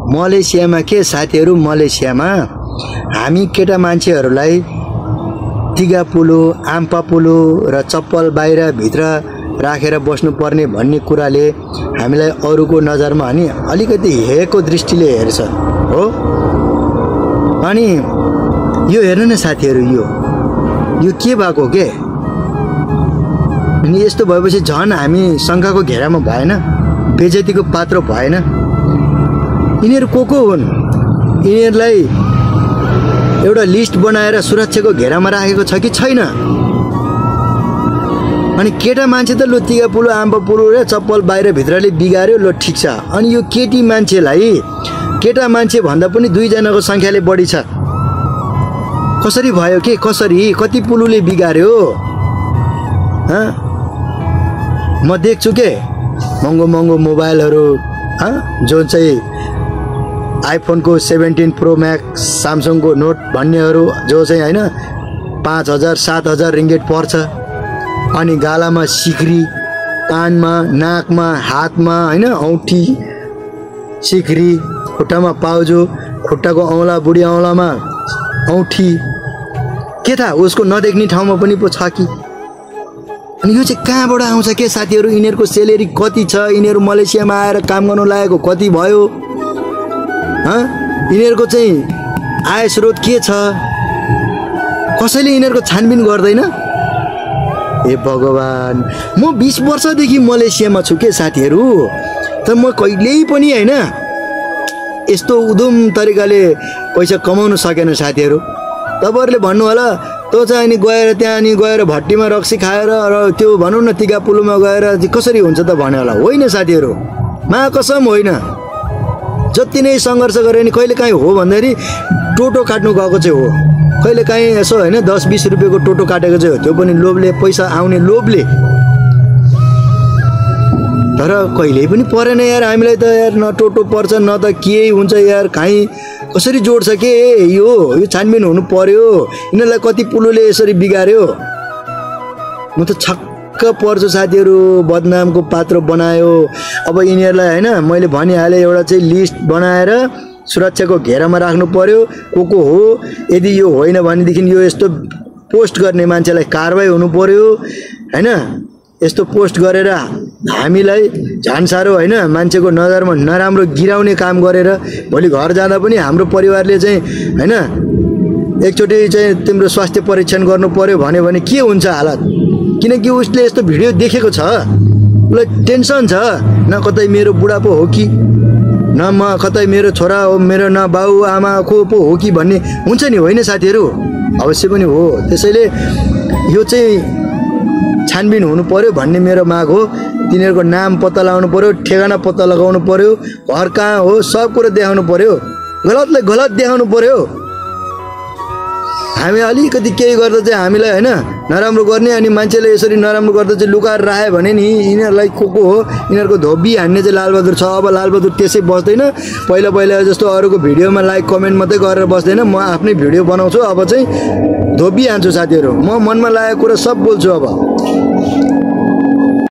मलेसियामा के साथीहरू, मलेसियामा हामी केटा मान्छेहरूलाई टिकापुलो, आम्पापुलो र चप्पल बाहिर भित्र राखेर बस्नुपर्ने भन्ने कुराले हामीलाई अरूको नजरमा अनि अलिकति हेरेको दृष्टिले हेर्छ हो। अनि यो हेर्नु न साथीहरू, यो के भएको के? अनि यस्तो भएपछि झन् हामी शङ्काको घेरामा भएन, बेइज्जतीको पात्र भएन। यिनीहरू को हुन्? यिनीहरूलाई एउटा लिस्ट बनाएर सुरक्षाको घेरामा राखेको छ कि छैन? अनि केटा मान्छे त लो टिकापुलो, आम्पापुलो र चप्पल बाहिर भित्रले बिगार्यो, लो ठिक छ। अनि यो केटी मान्छेलाई केटा मान्छे भन्दा पनि 2 जनाको सङ्ख्याले बढी छ। कसरी भयो के? कसरी? कति पुलुले बिगार्यो? म देख्छु के महँगो महँगो मोबाइलहरू जो चाहिँ आइफोनको 17 प्रो म्याक्स, सामसङको नोट भन्नेहरू जो चाहिँ होइन 5,000 7,000 रिङ्गेट पर्छ। अनि गालामा सिक्री, कानमा, नाकमा, हातमा होइन औँठी सिक्री, खुट्टामा पाउजो, खुट्टाको औँला, बुढी औँलामा औँठी, के थाहा उसको नदेख्ने ठाउँमा पनि पो छ कि? अनि यो चाहिँ कहाँबाट आउँछ के साथीहरू? यिनीहरूको सेलेरी कति छ? यिनीहरू मलेसियामा आएर काम गर्नु लागेको कति भयो? यिनीहरूको चाहिँ आय स्रोत के छ? कसैले यिनीहरूको छानबिन गर्दैन? हे भगवान, म 20 वर्षदेखि मलेसियामा छु के साथीहरू, तर म कहिल्यै पनि होइन यस्तो उधुम तरिकाले पैसा कमाउन सकेन साथीहरू। तपाईँहरूले भन्नु होला तँ चाहिँ अनि गएर त्यहाँ अनि गएर भट्टीमा रक्सी खाएर र त्यो भनौँ न टिकापुलोमा गएर कसरी हुन्छ त भन्यो होला। होइन साथीहरू, महाकसम होइन। जति नै सङ्घर्ष गरे नि कहिलेकाहीँ हो भन्दाखेरि टोटो काट्नु गएको चाहिँ हो, कहिलेकाहीँ यसो होइन 10-20 रुपियाँको टोटो काटेको चाहिँ हो, त्यो पनि लोभले, पैसा आउने लोभले। तर कहिल्यै पनि परेन यार हामीलाई त यार, न टोटो पर्छ न त के हुन्छ यार, कहीँ कसरी जोड्छ के? यो छानबिन हुनु पर्यो। यिनीहरूलाई कति पुलोले यसरी बिगार्यो? म त छक्क पर्छु साथीहरू। बदनामको पात्र बनायो। अब यिनीहरूलाई होइन मैले भनिहालेँ, एउटा चाहिँ लिस्ट बनाएर सुरक्षाको घेरामा राख्नु पर्यो को हो। यदि यो होइन भनेदेखि यो यस्तो पोस्ट गर्ने मान्छेलाई कारबाही हुनु पर्यो होइन। यस्तो पोस्ट गरेर हामीलाई झन् साह्रो होइन मान्छेको नजरमा नराम्रो गिराउने काम गरेर भोलि घर जाँदा पनि हाम्रो परिवारले चाहिँ होइन एकचोटि चाहिँ तिम्रो स्वास्थ्य परीक्षण गर्नु पर्यो भन्यो भने के हुन्छ हालत? किनकि उसले यस्तो भिडियो देखेको छ, उसलाई टेन्सन छ, न कतै मेरो बुढापो हो कि न म कतै मेरो छोरा हो, मेरो न बाउ आमा को पो हो कि भन्ने हुन्छ नि, होइन साथीहरू? अवश्य पनि हो। त्यसैले यो चाहिँ छानबिन हुनु पर्यो भन्ने मेरो माग हो। तिनीहरूको नाम पत्ता लगाउनु पर्यो, ठेगाना पत्ता लगाउनु पर्यो, घर कहाँ हो सब कुरो देखाउनु पर्यो, गलतलाई गलत देखाउनु पर्यो। हामी अलिकति केही गर्दा चाहिँ हामीलाई होइन नराम्रो गर्ने, अनि मान्छेले यसरी नराम्रो गर्दा चाहिँ लुकाएर राख्यो भने नि यिनीहरूलाई को हो, यिनीहरूको धोबी हान्ने चाहिँ लालबहादुर छ। अब लालबहादुर त्यसै बस्दैन, पहिला पहिला जस्तो अरूको भिडियोमा लाइक कमेन्ट मात्रै गरेर बस्दैन। म आफ्नै भिडियो बनाउँछु, अब चाहिँ धोबी हान्छु साथीहरू। म मनमा लागेको कुरा सब बोल्छु अब।